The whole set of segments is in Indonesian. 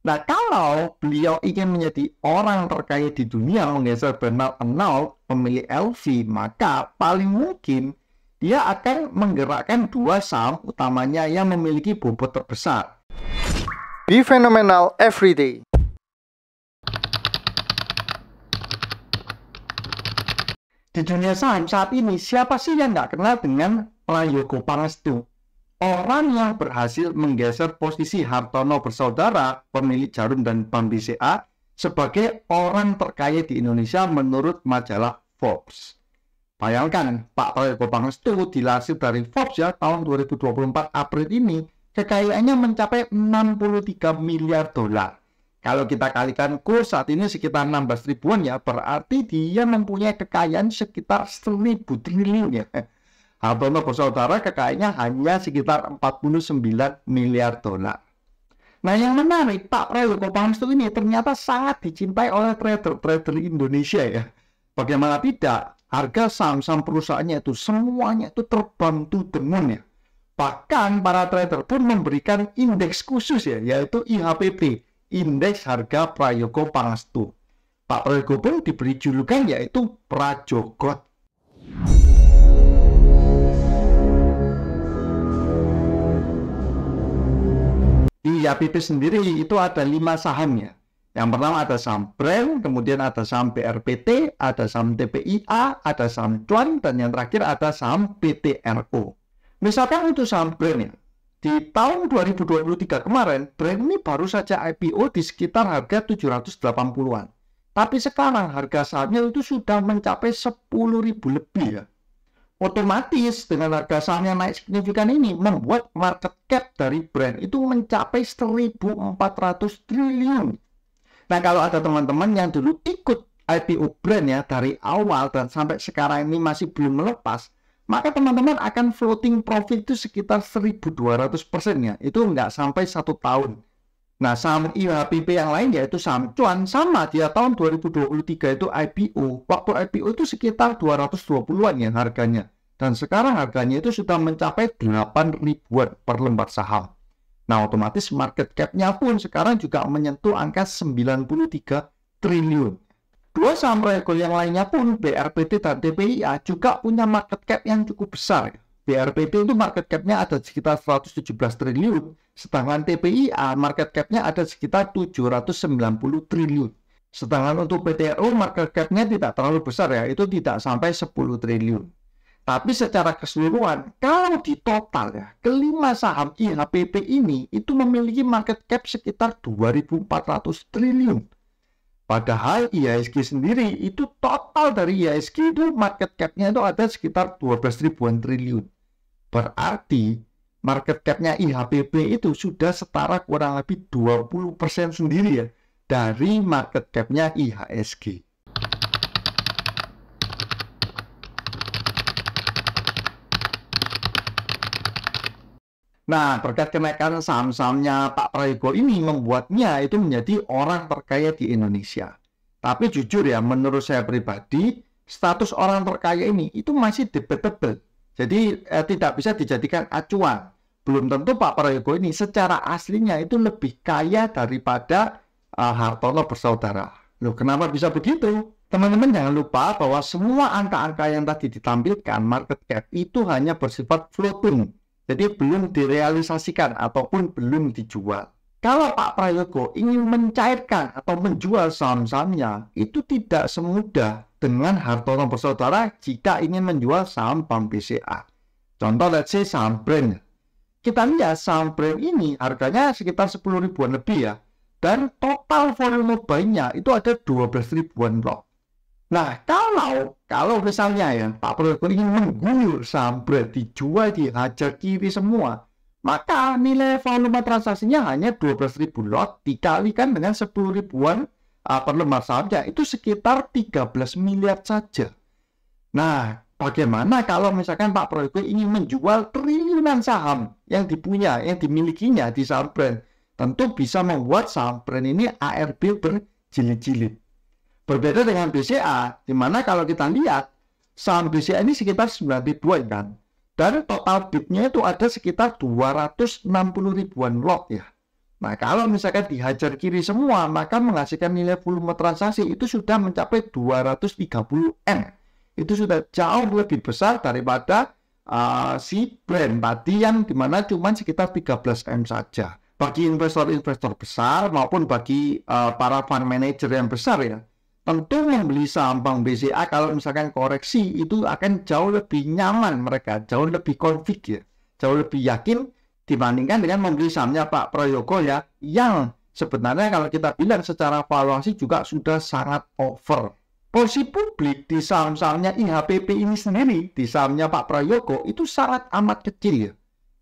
Nah, kalau beliau ingin menjadi orang terkaya di dunia, menggeser Bernard Arnault, pemilik LV, maka paling mungkin dia akan menggerakkan dua saham utamanya yang memiliki bobot terbesar. Be phenomenal every day. Di dunia saham saat ini, siapa sih yang nggak kenal dengan Prayogo Pangestu? Orang yang berhasil menggeser posisi Hartono bersaudara, pemilik Jarum dan Bank BCA, sebagai orang terkaya di Indonesia menurut majalah Forbes. Bayangkan, Pak Prayogo Pangestu dilansir dari Forbes ya, tahun 2024 April ini, kekayaannya mencapai 63 miliar dolar. Kalau kita kalikan kurs saat ini sekitar 16 ribuan ya, berarti dia mempunyai kekayaan sekitar 1000 triliun ya. Hartono bersaudara kekayaannya hanya sekitar 49 miliar dolar. Nah, yang menarik, Pak Prayogo Pangestu ini ternyata sangat dicintai oleh trader-trader Indonesia ya. Bagaimana tidak, harga saham-saham perusahaannya itu semuanya itu terbantu dengan ya. Bahkan para trader pun memberikan indeks khusus ya, yaitu IHPP, indeks harga Prayogo Pangestu. Pak Prayogo pun diberi julukan yaitu Prajogot. Di IHPP sendiri itu ada 5 saham ya. Yang pertama ada saham Brand, kemudian ada saham BRPT, ada saham TPIA, ada saham Cuan, dan yang terakhir ada saham PTRO. Misalkan untuk saham Brand ya, di tahun 2023 kemarin, Brand ini baru saja IPO di sekitar harga 780-an. Tapi sekarang harga sahamnya itu sudah mencapai 10.000 lebih ya. Otomatis dengan harga saham yang naik signifikan ini membuat market cap dari Brand itu mencapai 1.400 triliun. Nah, kalau ada teman-teman yang dulu ikut IPO Brand ya dari awal dan sampai sekarang ini masih belum melepas, maka teman-teman akan floating profit itu sekitar 1.200% ya. Itu nggak sampai 1 tahun. Nah, saham IHPP yang lain yaitu saham Cuan, sama dia tahun 2023 itu IPO. Waktu IPO itu sekitar 220-an ya harganya. Dan sekarang harganya itu sudah mencapai 8 ribuan per lembar saham. Nah, otomatis market cap-nya pun sekarang juga menyentuh angka 93 triliun. Dua saham Prayogo yang lainnya pun, BRPT dan TPIA, juga punya market cap yang cukup besar. BRPT itu market cap-nya ada sekitar 117 triliun, sedangkan TPIA market cap-nya ada sekitar 790 triliun. Sedangkan untuk PTRO market cap-nya tidak terlalu besar ya, itu tidak sampai 10 triliun. Tapi secara keseluruhan, kalau di total ya, kelima saham IHPP ini itu memiliki market cap sekitar 2.400 triliun. Padahal IHSG sendiri itu total dari IHSG itu market cap-nya itu ada sekitar 12 ribuan triliun. Berarti market cap-nya IHPP itu sudah setara kurang lebih 20% sendiri ya dari market cap-nya IHSG. Nah, terkait kenaikan saham-sahamnya Pak Prayogo ini membuatnya itu menjadi orang terkaya di Indonesia. Tapi jujur ya, menurut saya pribadi, status orang terkaya ini itu masih debatable. Jadi tidak bisa dijadikan acuan. Belum tentu Pak Prayogo ini secara aslinya itu lebih kaya daripada Hartono bersaudara. Loh, kenapa bisa begitu? Teman-teman jangan lupa bahwa semua angka-angka yang tadi ditampilkan market cap itu hanya bersifat floating. Jadi belum direalisasikan ataupun belum dijual. Kalau Pak Prayogo ingin mencairkan atau menjual saham-sahamnya, itu tidak semudah dengan Hartono bersaudara jika ingin menjual saham Bank BCA. Contoh, let's say saham Brand. Kita lihat saham Brand ini harganya sekitar 10 ribuan lebih ya. Dan total volume buy-nya itu ada 12 ribuan lot. Nah, kalau misalnya ya Pak Prayogo ingin mengguyur saham Brand, dijual, dihajar kiri semua, maka nilai volume transaksinya hanya 12.000 lot dikalikan dengan 10 ribuan per lembar sahamnya, itu sekitar 13 miliar saja. Nah, bagaimana kalau misalkan Pak Prayogo ingin menjual triliunan saham yang dimilikinya di saham Brand? Tentu bisa membuat saham Brand ini ARB berjilid-jilid. Berbeda dengan BCA, di mana kalau kita lihat saham BCA ini sekitar 9 ribuan kan. Dan total bidnya itu ada sekitar 260 ribuan lot ya. Nah, kalau misalkan dihajar kiri semua, maka menghasilkan nilai volume transaksi itu sudah mencapai 230 M. Itu sudah jauh lebih besar daripada si Brent tadi yang dimana cuma sekitar 13 M saja. Bagi investor-investor besar maupun bagi para fund manager yang besar ya, tentu membeli saham Bank BCA kalau misalkan koreksi itu akan jauh lebih nyaman mereka, jauh lebih confident ya, jauh lebih yakin dibandingkan dengan membeli sahamnya Pak Prayogo ya, yang sebenarnya kalau kita bilang secara valuasi juga sudah sangat over. Posisi publik di saham-sahamnya IHPP ini sendiri, di sahamnya Pak Prayogo itu sangat amat kecil ya.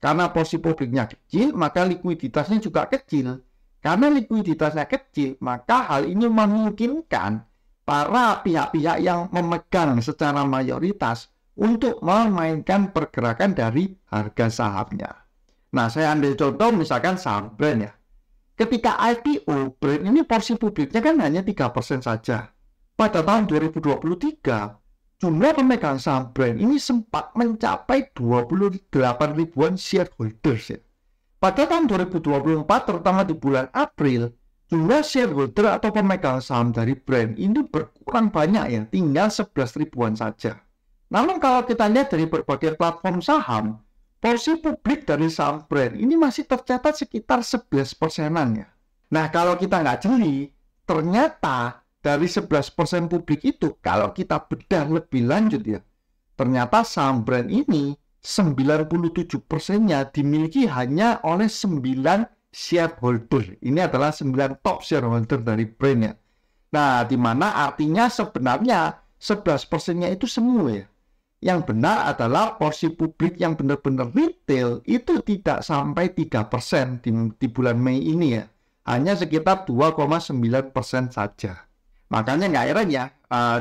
Karena posisi publiknya kecil, maka likuiditasnya juga kecil. Karena likuiditasnya kecil, maka hal ini memungkinkan para pihak-pihak yang memegang secara mayoritas untuk memainkan pergerakan dari harga sahamnya. Nah, saya ambil contoh misalkan saham Brent ya. Ketika IPO, Brent ini porsi publiknya kan hanya 3% saja. Pada tahun 2023, jumlah pemegang saham Brent ini sempat mencapai 28 ribuan shareholders ya. Pada tahun 2024, terutama di bulan April, jumlah shareholder atau pemegang saham dari Brent ini berkurang banyak ya, tinggal 11 ribuan saja. Namun kalau kita lihat dari berbagai platform saham, porsi publik dari saham Brent ini masih tercatat sekitar 11%-an ya. Nah, kalau kita nggak jeli, ternyata dari 11% publik itu, kalau kita bedah lebih lanjut ya, ternyata saham Brent ini 97%-nya dimiliki hanya oleh 9 shareholder. Ini adalah 9 top shareholder dari Brent ya. Nah, di mana artinya sebenarnya 11%-nya itu semua ya. Yang benar adalah porsi publik yang benar-benar retail itu tidak sampai 3% di bulan Mei ini ya. Hanya sekitar 2,9% saja. Makanya nggak heran ya,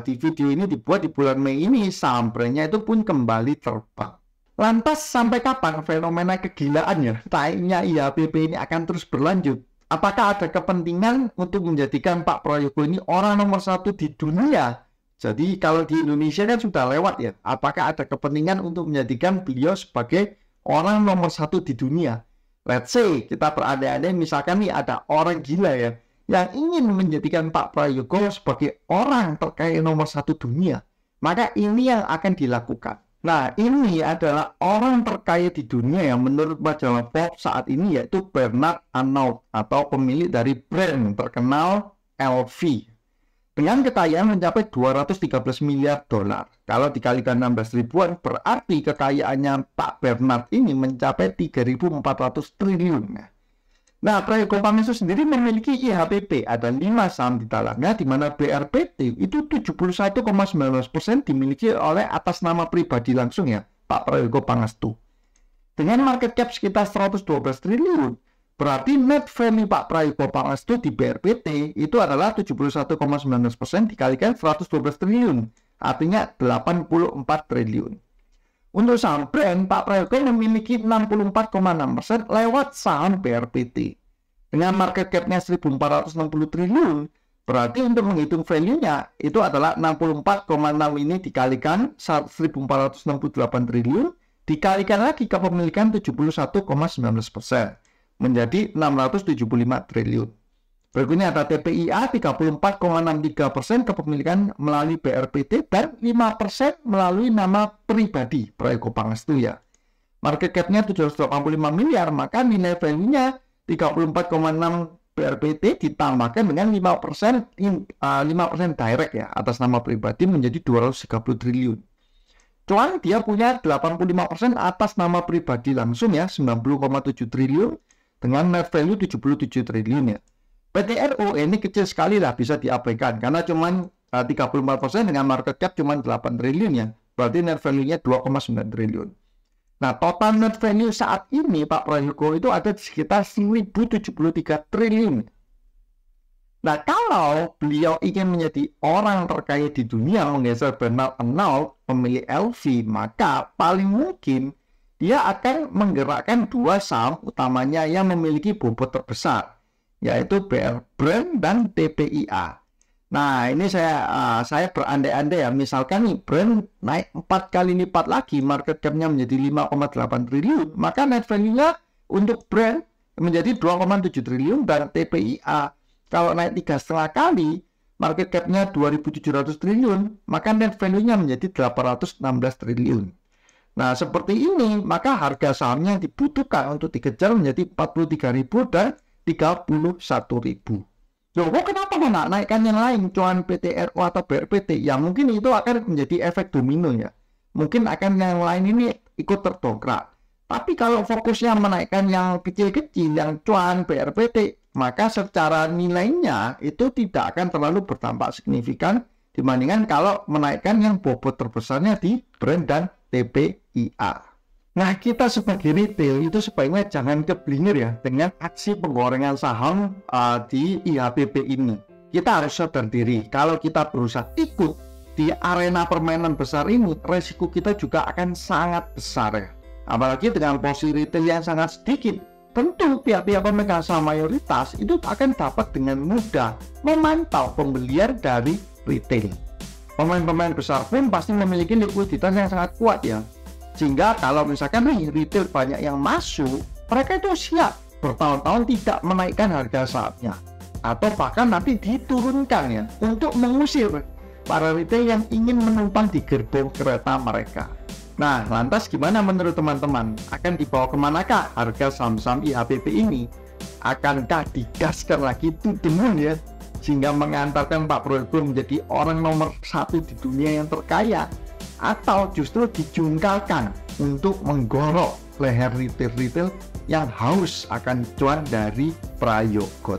di video ini dibuat di bulan Mei ini, saham Brent-nya itu pun kembali terbang. Lantas sampai kapan fenomena kegilaan ya, naiknya IHPP ini akan terus berlanjut? Apakah ada kepentingan untuk menjadikan Pak Prayogo ini orang nomor 1 di dunia? Jadi kalau di Indonesia kan sudah lewat ya, apakah ada kepentingan untuk menjadikan beliau sebagai orang nomor 1 di dunia? Let's say kita berandai-andai misalkan nih ada orang gila ya, yang ingin menjadikan Pak Prayogo sebagai orang terkaya nomor 1 dunia. Maka ini yang akan dilakukan. Nah, ini adalah orang terkaya di dunia yang menurut majalah Forbes saat ini yaitu Bernard Arnault atau pemilik dari brand terkenal LV. Dengan kekayaan mencapai 213 miliar dolar. Kalau dikalikan 16 ribuan, berarti kekayaannya Pak Bernard ini mencapai 3.400 triliun. Nah, Prayogo Pangestu sendiri memiliki IHPP, ada 5 saham di dalamnya, di mana BRPT itu 71,19% dimiliki oleh atas nama pribadi langsung ya, Pak Prayogo Pangestu. Dengan market cap sekitar 112 triliun, berarti net value Pak Prayogo Pangestu di BRPT itu adalah 71,19% dikalikan 112 triliun, artinya 84 triliun. Untuk saham Brent, Pak Prayogo memiliki 64,6% lewat saham BRPT. Dengan market cap-nya 1.460 triliun, berarti untuk menghitung value-nya itu adalah 64,6 ini dikalikan 1.468 triliun, dikalikan lagi kepemilikan 71,19%. Menjadi 675 triliun. Berikutnya ada TPIA 34,63% kepemilikan melalui BRPT dan 5% melalui nama pribadi Prayogo Pangestu ya. Market cap-nya 785 miliar, maka nilai value-nya 34,6 BRPT ditambahkan dengan 5% direct ya atas nama pribadi menjadi 230 triliun. Cuan dia punya 85% atas nama pribadi langsung ya 90,7 triliun dengan net value 77 triliun ya. PTRO ini kecil sekali lah, bisa diabaikan karena cuma 34% dengan market cap cuma 8 triliun ya. Berarti net value-nya 2,9 triliun. Nah, total net value saat ini Pak Prayogo itu ada di sekitar 1073 triliun. Nah, kalau beliau ingin menjadi orang terkaya di dunia menggeser Bernard Arnault, pemilik LV, maka paling mungkin dia akan menggerakkan 2 saham utamanya yang memiliki bobot terbesar, yaitu Brent dan TPIA. Nah, ini saya berandai-andai ya, misalkan nih Brent naik 4 kali lipat lagi, market cap-nya menjadi 5,8 triliun, maka net value-nya untuk Brent menjadi 2,7 triliun, dan TPIA kalau naik 3,5 kali, market cap-nya 2.700 triliun, maka net value-nya menjadi 816 triliun. Nah, seperti ini, maka harga sahamnya yang dibutuhkan untuk dikejar menjadi 43.000 dan 31.000. Loh, kok kenapa nggak naikkan yang lain, cuan PTRO atau BRPT? Ya mungkin itu akan menjadi efek domino ya. Mungkin akan yang lain ini ikut terdongkrak. Tapi kalau fokusnya menaikkan yang kecil-kecil, yang cuan BRPT, maka secara nilainya itu tidak akan terlalu berdampak signifikan dibandingkan kalau menaikkan yang bobot terbesarnya di brand dan TPIA. Nah, kita sebagai retail itu sebaiknya jangan keblinger ya dengan aksi penggorengan saham di IHPP ini. Kita harus sadar diri, kalau kita berusaha ikut di arena permainan besar ini, resiko kita juga akan sangat besar ya. Apalagi dengan posisi retail yang sangat sedikit, tentu pihak-pihak pemegang saham mayoritas itu akan dapat dengan mudah memantau pembelian dari retail. Pemain-pemain besar pun pasti memiliki likuiditas yang sangat kuat ya. Sehingga kalau misalkan retail banyak yang masuk, mereka itu siap bertahun-tahun tidak menaikkan harga sahamnya, atau bahkan nanti diturunkan ya, untuk mengusir para retail yang ingin menumpang di gerbong kereta mereka. Nah, lantas gimana menurut teman-teman? Akan dibawa kemanakah harga saham-saham IHPP ini? Akankah digaskan lagi to the moon ya, sehingga mengantarkan Pak Broibul menjadi orang nomor 1 di dunia yang terkaya? Atau justru dijungkalkan untuk menggorok leher retail-retail yang haus akan cuan dari prayogot?